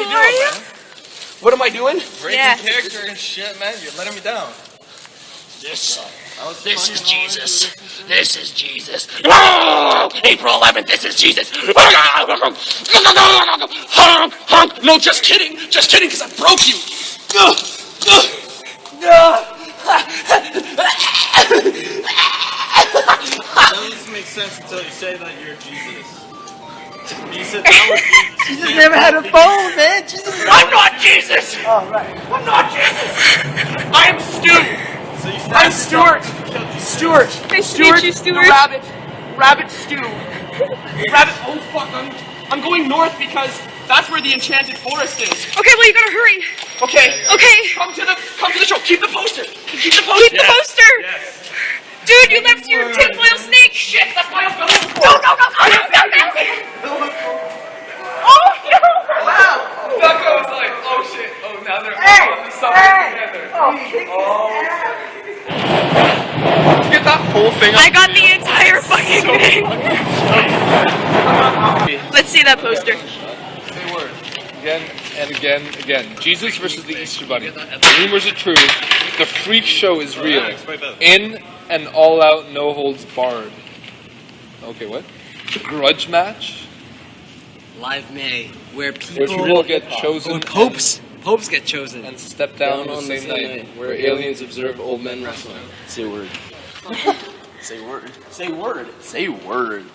Who are you? What am I doing? Yeah. Breaking character and shit, man. You're letting me down. This is Jesus. This is Jesus. April 11th, this is Jesus. No, just kidding. Just kidding, because I broke you. That doesn't make sense until you say that you're Jesus. You said that was Jesus. Jesus never had a phone, man. Jesus. I'm not Jesus. Oh, right. I'm not Jesus. I am Stu. So you I'm Stuart. Stuart. Nice to meet you, Stuart. The rabbit. Rabbit Stew. Rabbit. Oh fuck! I'm going north because that's where the enchanted forest is. Okay, well you gotta hurry. Okay. Okay. Come to the show. Keep the poster. Keep the poster. Keep the poster. Yes. Dude, you left your tinfoil snake. Shit, that's my husband. No. Oh no! Wow. Ducko was like, oh shit. Oh, now they're all on the side together. Get that whole thing I got the entire fucking thing. Let's see that poster. Say word. Again and again. Jesus versus the Easter Bunny. The rumors are true. The freak show is real. In an all-out, no-holds barred. Okay, what? Grudge match? Live May, where Where people people get chosen popes get chosen. and step down on the same night. Where aliens observe old men wrestling. Say word. Say word. Say word. Say word.